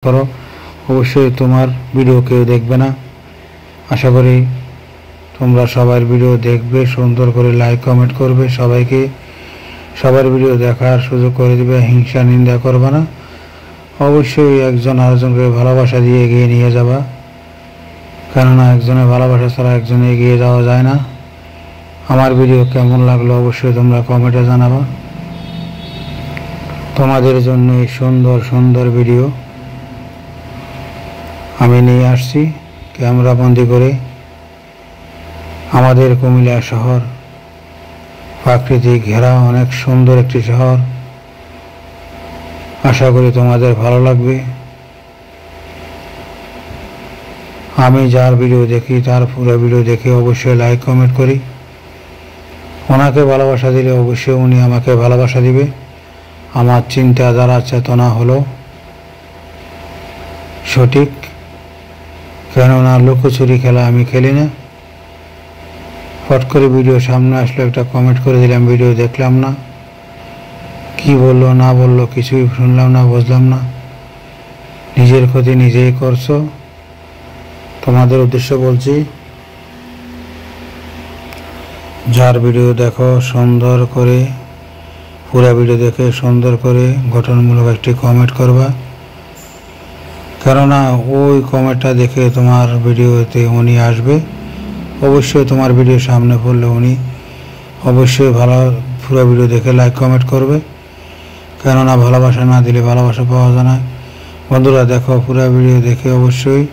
করো, অবশ্যই তোমার ভিডিও কেউ দেখবে না। আশা করি তোমরা সবার ভিডিও দেখবে, সুন্দর করে লাইক কমেন্ট করবে, সবাইকে সবার ভিডিও দেখার সুযোগ করে দিবে, হিংসা নিন্দা করবে না। অবশ্যই একজন আরেকজনকে ভালোবাসা দিয়ে এগিয়ে নিয়ে যাবা, কেননা একজনের ভালোবাসা ছাড়া একজনে এগিয়ে যাওয়া যায় না। আমার ভিডিও কেমন লাগলো অবশ্যই তোমরা কমেন্টে জানাবা। তোমাদের জন্য এই সুন্দর সুন্দর ভিডিও আমি নিয়ে আসছি ক্যামেরা বন্দি করে। আমাদের কুমিল্লা শহর প্রাকৃতিক ঘেরা অনেক সুন্দর একটি শহর। আশা করি তোমাদের ভালো লাগবে। আমি যার ভিডিও দেখি তার পুরো ভিডিও দেখে অবশ্যই লাইক কমেন্ট করি। ওনাকে ভালোবাসা দিলে অবশ্যই উনি আমাকে ভালোবাসা দিবে। আমার চিন্তাধারা চেতনা হলো সঠিক, কেননা লুকোচুরি খেলা আমি খেলি না। ফট করে ভিডিও সামনে আসলো, একটা কমেন্ট করে দিলাম, ভিডিও দেখলাম না, কি বললো না বললো কিছুই শুনলাম না, বুঝলাম না। নিজের ক্ষতি নিজেই করছো। তোমাদের উদ্দেশ্য বলছি, যার ভিডিও দেখো সুন্দর করে পুরো ভিডিও দেখে সুন্দর করে গঠনমূলক একটি কমেন্ট করবা, কেননা ওই কমেন্টটা দেখে তোমার ভিডিওতে উনি আসবে। অবশ্যই তোমার ভিডিও সামনে পড়লে উনি অবশ্যই পুরো ভিডিও দেখে লাইক কমেন্ট করবে, কেননা ভালোবাসা না দিলে ভালোবাসা পাওয়া যায় না। বন্ধুরা দেখো, পুরো ভিডিও দেখে অবশ্যই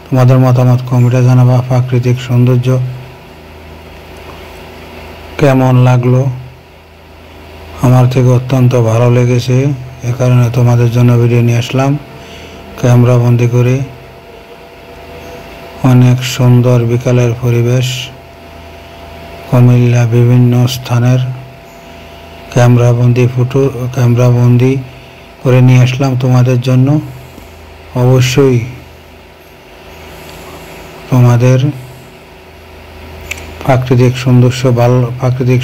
তোমাদের মতামত কমেন্টে জানাবা। প্রাকৃতিক সৌন্দর্য কেমন লাগলো, আমার থেকে অত্যন্ত ভালো লেগেছে, এ কারণে তোমাদের জন্য ভিডিও নিয়ে আসলাম ক্যামেরা বন্দি করে। অনেক সুন্দর বিকালের পরিবেশ, কুমিল্লা বিভিন্ন স্থানের ক্যামেরা বন্দি করে নিয়ে আসলাম তোমাদের জন্য। অবশ্যই তোমাদের প্রাকৃতিক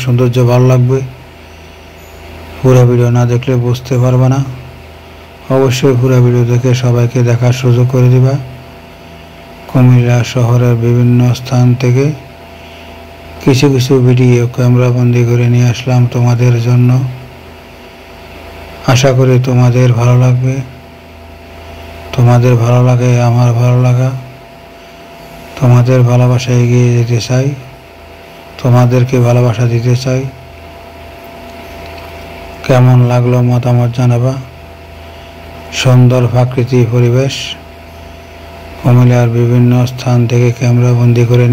সৌন্দর্য ভালো লাগবে। পুরো ভিডিও না দেখলে বুঝতে পারবে না। অবশ্যই পুরো ভিডিও দেখে সবাইকে দেখার সুযোগ করে দিবা। কুমিল্লা শহরের বিভিন্ন স্থান থেকে কিছু কিছু ভিডিও ক্যামেরা বন্দি করে নিয়ে আসলাম তোমাদের জন্য। আশা করি তোমাদের ভালো লাগবে। তোমাদের ভালো লাগে আমার ভালো লাগা। তোমাদের ভালোবাসা এগিয়ে যেতে চাই, তোমাদেরকে ভালোবাসা দিতে চাই। কেমন লাগলো মতামত জানাবা। সুন্দর প্রাকৃতিক পরিবেশ, কুমিল্লার বিভিন্ন স্থান থেকে ক্যামেরা বন্দি করে